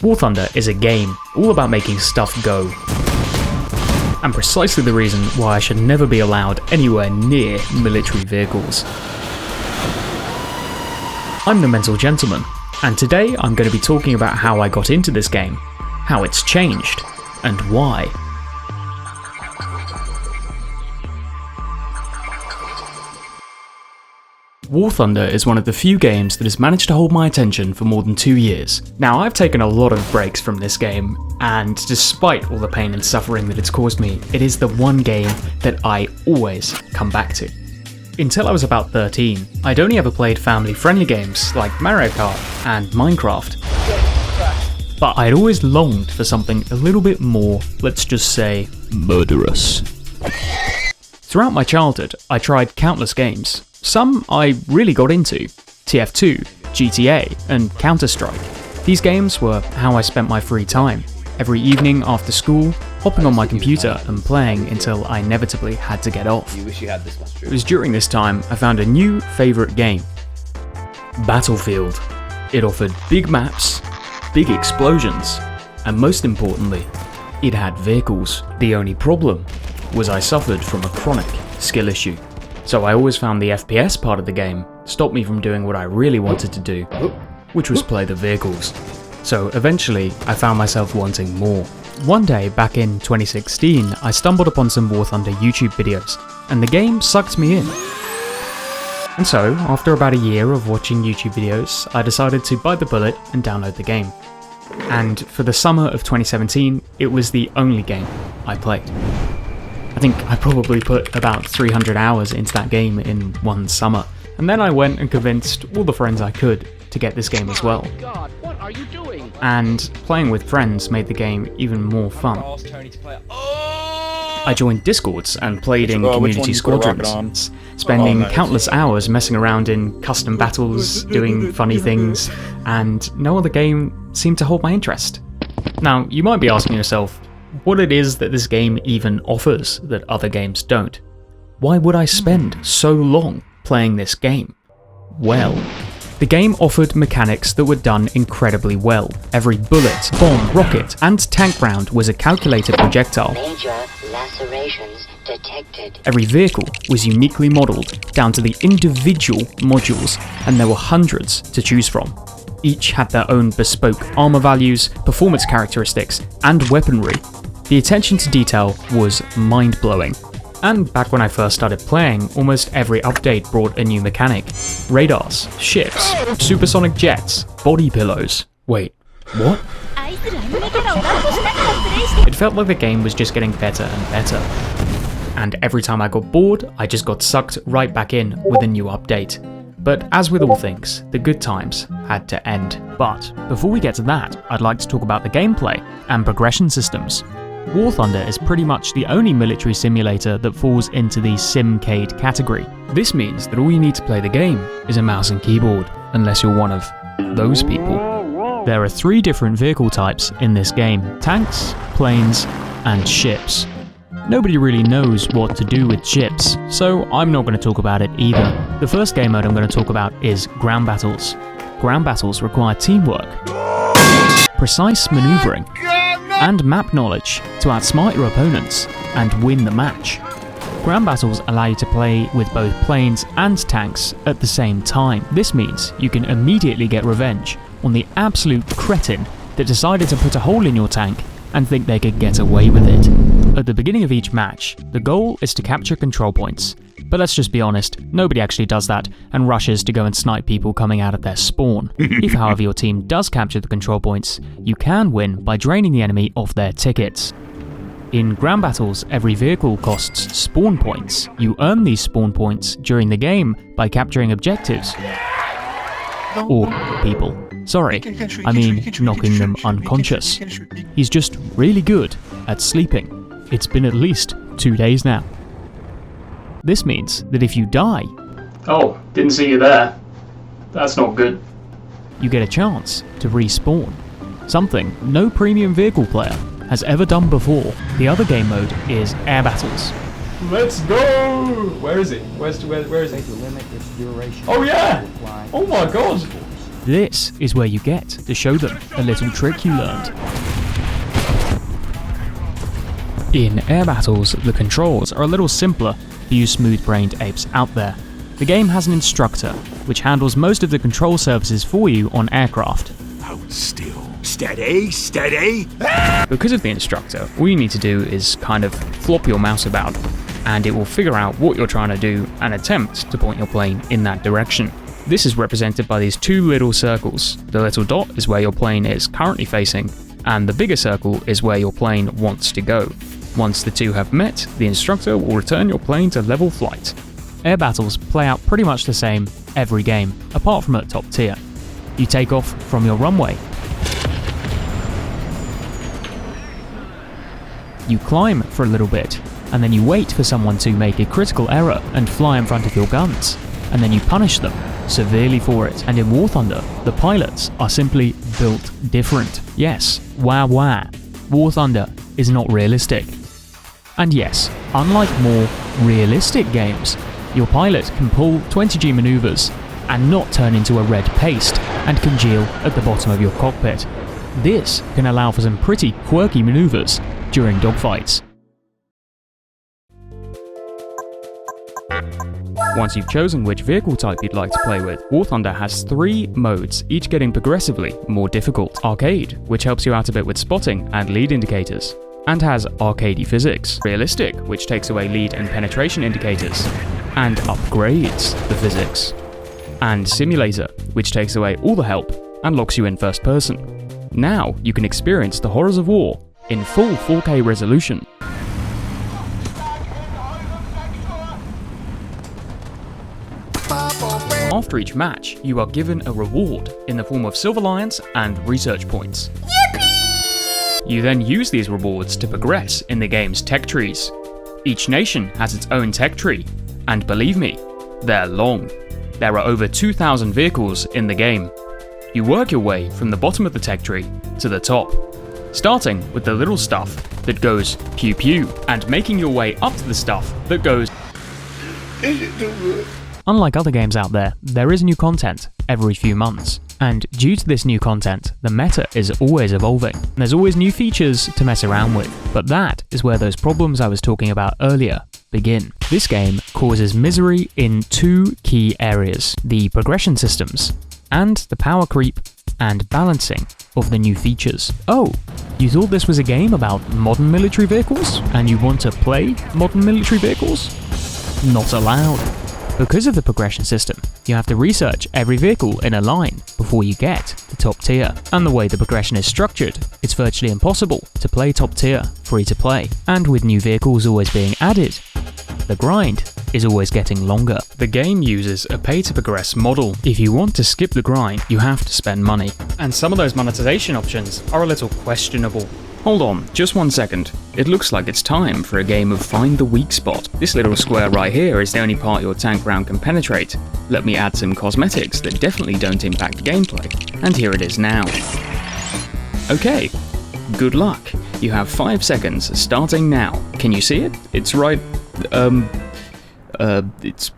Warthunder is a game all about making stuff go, and precisely the reason why I should never be allowed anywhere near military vehicles. I'm the Mental Gentleman, and today I'm going to be talking about how I got into this game, how it's changed, and why. Warthunder is one of the few games that has managed to hold my attention for more than 2 years. Now, I've taken a lot of breaks from this game, and despite all the pain and suffering that it's caused me, it is the one game that I always come back to. Until I was about 13, I'd only ever played family-friendly games like Mario Kart and Minecraft, but I'd always longed for something a little bit more, let's just say, murderous. Throughout my childhood, I tried countless games. Some I really got into: TF2, GTA, and Counter-Strike. These games were how I spent my free time, every evening after school, hopping on my computer and playing until I inevitably had to get off. It was during this time I found a new favourite game: Battlefield. It offered big maps, big explosions, and most importantly, it had vehicles. The only problem was I suffered from a chronic skill issue. So I always found the FPS part of the game stopped me from doing what I really wanted to do, which was play the vehicles. So eventually I found myself wanting more. One day back in 2016, I stumbled upon some Warthunder YouTube videos, and the game sucked me in. And so, after about a year of watching YouTube videos, I decided to bite the bullet and download the game. And for the summer of 2017, it was the only game I played. I think I probably put about 300 hours into that game in one summer, and then I went and convinced all the friends I could to get this game as well. And playing with friends made the game even more fun. I joined Discords and played in community squadrons, spending countless hours messing around in custom battles, doing funny things, and no other game seemed to hold my interest. Now, you might be asking yourself, what it is that this game even offers that other games don't. Why would I spend so long playing this game? Well, the game offered mechanics that were done incredibly well. Every bullet, bomb, rocket, and tank round was a calculated projectile. Major lacerations detected. Every vehicle was uniquely modelled down to the individual modules, and there were hundreds to choose from. Each had their own bespoke armour values, performance characteristics, and weaponry. The attention to detail was mind-blowing. And back when I first started playing, almost every update brought a new mechanic. Radars, ships, supersonic jets, body pillows. Wait, what? It felt like the game was just getting better and better. And every time I got bored, I just got sucked right back in with a new update. But as with all things, the good times had to end. But before we get to that, I'd like to talk about the gameplay and progression systems. Warthunder is pretty much the only military simulator that falls into the simcade category. This means that all you need to play the game is a mouse and keyboard, unless you're one of those people. There are 3 different vehicle types in this game: tanks, planes, and ships. Nobody really knows what to do with ships, so I'm not going to talk about it either. The first game mode I'm going to talk about is ground battles. Ground battles require teamwork, precise maneuvering, and map knowledge to outsmart your opponents and win the match. Ground battles allow you to play with both planes and tanks at the same time. This means you can immediately get revenge on the absolute cretin that decided to put a hole in your tank and think they could get away with it. At the beginning of each match, the goal is to capture control points. But let's just be honest, nobody actually does that and rushes to go and snipe people coming out of their spawn. If however your team does capture the control points, you can win by draining the enemy of their tickets. In ground battles, every vehicle costs spawn points. You earn these spawn points during the game by capturing objectives. Or people. Sorry, I mean knocking them unconscious. He's just really good at sleeping. It's been at least 2 days now. This means that if you die... Oh, didn't see you there. That's not good. You get a chance to respawn. Something no premium vehicle player has ever done before. The other game mode is air battles. Let's go! Where is it? Where is it? To limit its duration. Oh yeah! Oh my god! This is where you get to show them a little trick you learned. In air battles, the controls are a little simpler for you smooth-brained apes out there. The game has an instructor, which handles most of the control services for you on aircraft. Hold still. Steady, steady! Because of the instructor, all you need to do is kind of flop your mouse about, and it will figure out what you're trying to do and attempt to point your plane in that direction. This is represented by these two little circles. The little dot is where your plane is currently facing, and the bigger circle is where your plane wants to go. Once the two have met, the instructor will return your plane to level flight. Air battles play out pretty much the same every game, apart from at top tier. You take off from your runway. You climb for a little bit, and then you wait for someone to make a critical error and fly in front of your guns, and then you punish them severely for it. And in War Thunder, the pilots are simply built different. Yes, wah wah. War Thunder is not realistic. And yes, unlike more realistic games, your pilot can pull 20G maneuvers and not turn into a red paste and congeal at the bottom of your cockpit. This can allow for some pretty quirky maneuvers during dogfights. Once you've chosen which vehicle type you'd like to play with, War Thunder has 3 modes, each getting progressively more difficult. Arcade, which helps you out a bit with spotting and lead indicators, and has arcadey physics. Realistic, which takes away lead and penetration indicators, and upgrades the physics. And Simulator, which takes away all the help and locks you in first person. Now you can experience the horrors of war in full 4K resolution. After each match, you are given a reward in the form of silver lions and research points. Yippee! You then use these rewards to progress in the game's tech trees. Each nation has its own tech tree, and believe me, they're long. There are over 2,000 vehicles in the game. You work your way from the bottom of the tech tree to the top, starting with the little stuff that goes pew pew, and making your way up to the stuff that goes. Unlike other games out there is new content every few months, and due to this new content, the meta is always evolving. There's always new features to mess around with, but that is where those problems I was talking about earlier begin. This game causes misery in 2 key areas: the progression systems, and the power creep and balancing of the new features. Oh, you thought this was a game about modern military vehicles, and you want to play modern military vehicles? Not allowed. Because of the progression system, you have to research every vehicle in a line before you get to top tier. And the way the progression is structured, it's virtually impossible to play top tier free to play. And with new vehicles always being added, the grind is always getting longer. The game uses a pay-to-progress model. If you want to skip the grind, you have to spend money. And some of those monetization options are a little questionable. Hold on, just 1 second. It looks like it's time for a game of Find the Weak Spot. This little square right here is the only part your tank round can penetrate. Let me add some cosmetics that definitely don't impact gameplay. And here it is now. Okay, good luck. You have 5 seconds starting now. Can you see it? It's right...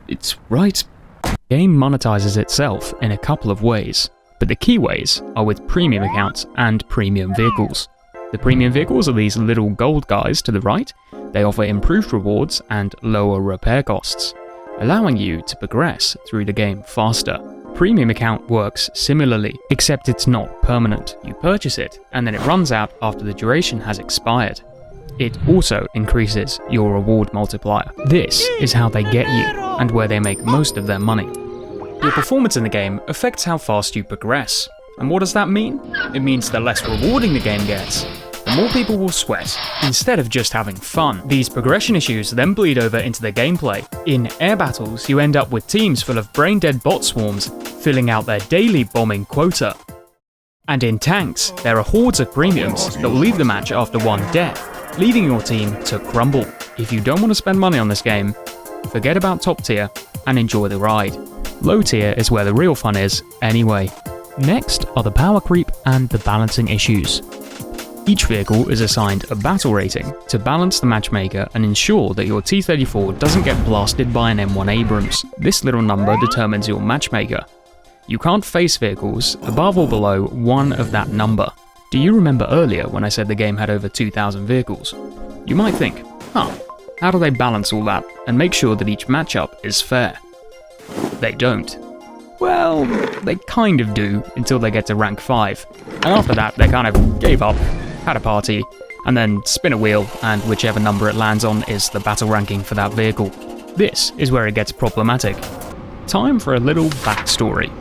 It's right. The game monetizes itself in a couple of ways, but the key ways are with premium accounts and premium vehicles. The premium vehicles are these little gold guys to the right. They offer improved rewards and lower repair costs, allowing you to progress through the game faster. Premium account works similarly, except it's not permanent. You purchase it, and then it runs out after the duration has expired. It also increases your reward multiplier. This is how they get you, and where they make most of their money. Your performance in the game affects how fast you progress. And what does that mean? It means the less rewarding the game gets, the more people will sweat, instead of just having fun. These progression issues then bleed over into the gameplay. In air battles, you end up with teams full of brain-dead bot swarms, filling out their daily bombing quota. And in tanks, there are hordes of premiums that will leave the match after 1 death, leaving your team to crumble. If you don't want to spend money on this game, forget about top tier and enjoy the ride. Low tier is where the real fun is, anyway. Next are the power creep and the balancing issues. Each vehicle is assigned a battle rating to balance the matchmaker and ensure that your T-34 doesn't get blasted by an M1 Abrams. This little number determines your matchmaker. You can't face vehicles above or below one of that number. Do you remember earlier when I said the game had over 2,000 vehicles? You might think, how do they balance all that and make sure that each matchup is fair? They don't. Well, they kind of do until they get to rank 5, and after that they kind of gave up, had a party, and then spin a wheel, and whichever number it lands on is the battle ranking for that vehicle. This is where it gets problematic. Time for a little backstory.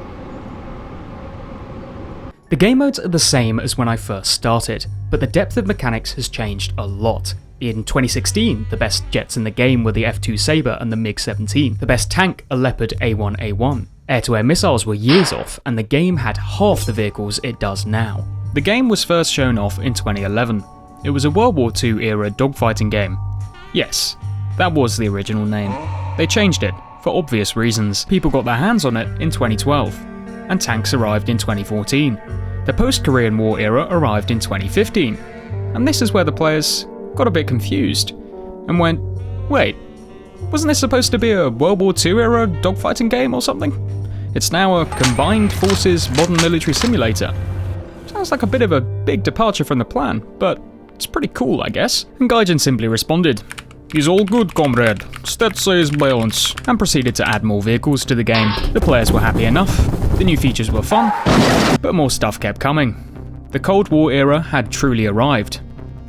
The game modes are the same as when I first started, but the depth of mechanics has changed a lot. In 2016, the best jets in the game were the F2 Sabre and the MiG-17. The best tank, a Leopard A1A1. Air-to-air missiles were years off, and the game had half the vehicles it does now. The game was first shown off in 2011. It was a World War II era dogfighting game. Yes, that was the original name. They changed it, for obvious reasons. People got their hands on it in 2012, and tanks arrived in 2014. The post-Korean War era arrived in 2015, and this is where the players got a bit confused, and went, wait, wasn't this supposed to be a World War II era dogfighting game or something? It's now a combined forces modern military simulator. Sounds like a bit of a big departure from the plan, but it's pretty cool, I guess. And Gaijin simply responded, "He's all good, comrade. Stats says balance," and proceeded to add more vehicles to the game. The players were happy enough, the new features were fun, but more stuff kept coming. The Cold War era had truly arrived.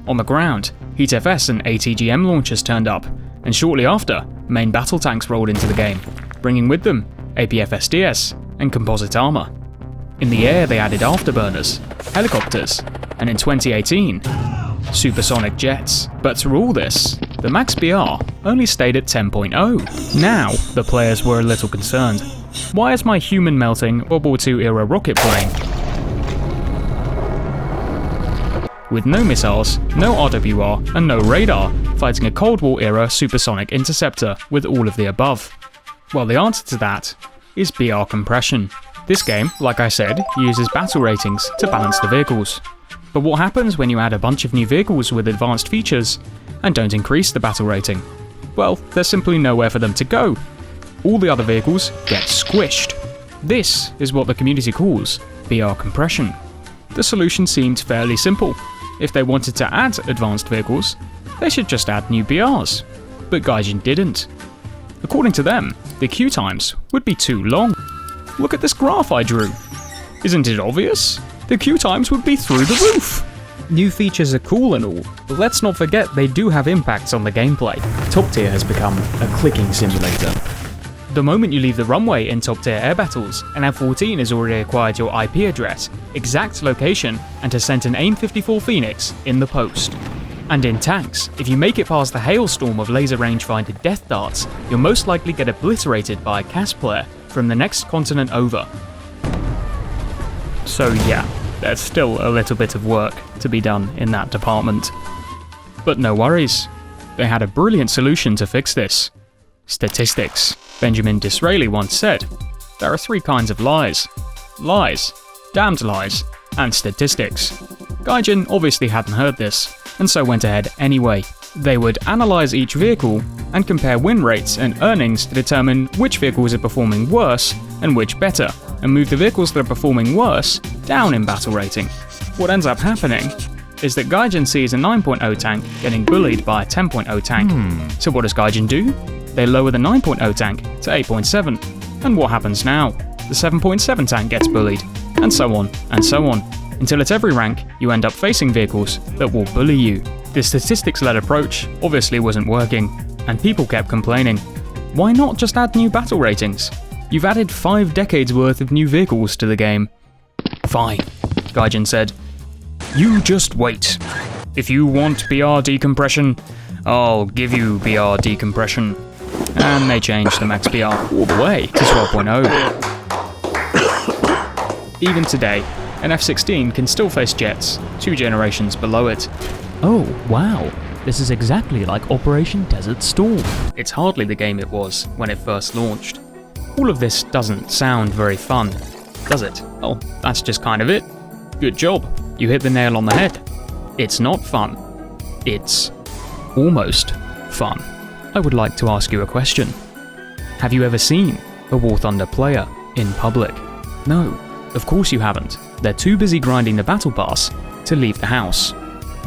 On the ground, Heat FS and ATGM launchers turned up, and shortly after, main battle tanks rolled into the game, bringing with them APF-SDS and composite armor. In the air they added afterburners, helicopters, and in 2018, supersonic jets. But through all this, the max BR only stayed at 10.0. Now, the players were a little concerned. Why is my human melting World War II era rocket plane with no missiles, no RWR, and no radar, fighting a Cold War era supersonic interceptor with all of the above? Well, the answer to that is BR compression. This game, like I said, uses battle ratings to balance the vehicles. But what happens when you add a bunch of new vehicles with advanced features and don't increase the battle rating? Well, there's simply nowhere for them to go. All the other vehicles get squished. This is what the community calls BR compression. The solution seemed fairly simple. If they wanted to add advanced vehicles, they should just add new BRs. But Gaijin didn't. According to them, the queue times would be too long. Look at this graph I drew. Isn't it obvious? The queue times would be through the roof. New features are cool and all, but let's not forget they do have impacts on the gameplay. Top Tier has become a clicking simulator. The moment you leave the runway in top tier air battles, an F-14 has already acquired your IP address, exact location, and has sent an AIM-54 Phoenix in the post. And in tanks, if you make it past the hailstorm of laser rangefinder death darts, you'll most likely get obliterated by a CAS player from the next continent over. So yeah, there's still a little bit of work to be done in that department. But no worries, they had a brilliant solution to fix this. Statistics. Benjamin Disraeli once said, "There are 3 kinds of lies. Lies, damned lies, and statistics." Gaijin obviously hadn't heard this, and so went ahead anyway. They would analyse each vehicle and compare win rates and earnings to determine which vehicles are performing worse and which better, and move the vehicles that are performing worse down in battle rating. What ends up happening is that Gaijin sees a 9.0 tank getting bullied by a 10.0 tank. So what does Gaijin do? They lower the 9.0 tank to 8.7. And what happens now? The 7.7 tank gets bullied, and so on, until at every rank you end up facing vehicles that will bully you. The statistics-led approach obviously wasn't working, and people kept complaining. Why not just add new battle ratings? You've added 5 decades worth of new vehicles to the game. Fine, Gaijin said. You just wait. If you want BR decompression, I'll give you BR decompression. And they changed the max BR all the way to 12.0. Even today, an F-16 can still face jets 2 generations below it. Oh, wow. This is exactly like Operation Desert Storm. It's hardly the game it was when it first launched. All of this doesn't sound very fun, does it? Oh, that's just kind of it. Good job. You hit the nail on the head. It's not fun. It's almost fun. I would like to ask you a question. Have you ever seen a Warthunder player in public? No, of course you haven't. They're too busy grinding the battle pass to leave the house.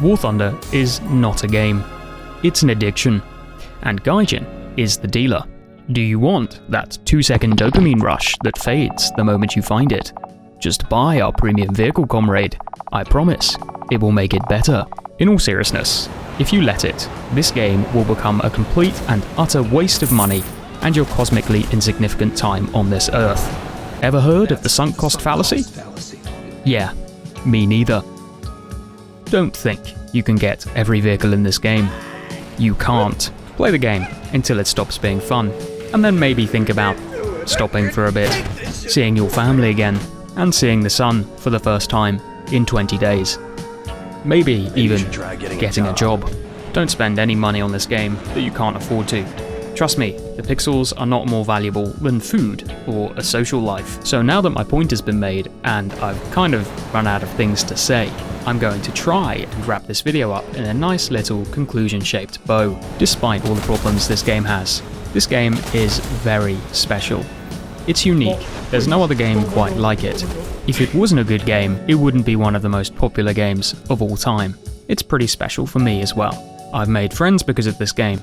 Warthunder is not a game. It's an addiction. And Gaijin is the dealer. Do you want that 2-second dopamine rush that fades the moment you find it? Just buy our premium vehicle, comrade. I promise, it will make it better. In all seriousness, if you let it, this game will become a complete and utter waste of money and your cosmically insignificant time on this earth. Ever heard of the sunk cost fallacy? Yeah, me neither. Don't think you can get every vehicle in this game. You can't. Play the game until it stops being fun, and then maybe think about stopping for a bit, seeing your family again, and seeing the sun for the first time in 20 days. Maybe even getting a job. Don't spend any money on this game that you can't afford to. Trust me, the pixels are not more valuable than food or a social life. So now that my point has been made and I've kind of run out of things to say, I'm going to try and wrap this video up in a nice little conclusion-shaped bow. Despite all the problems this game has, this game is very special. It's unique, there's no other game quite like it. If it wasn't a good game, it wouldn't be one of the most popular games of all time. It's pretty special for me as well. I've made friends because of this game,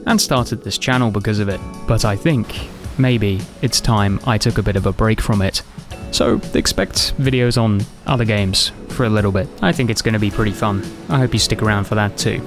and started this channel because of it, but I think maybe it's time I took a bit of a break from it. So expect videos on other games for a little bit. I think it's going to be pretty fun. I hope you stick around for that too.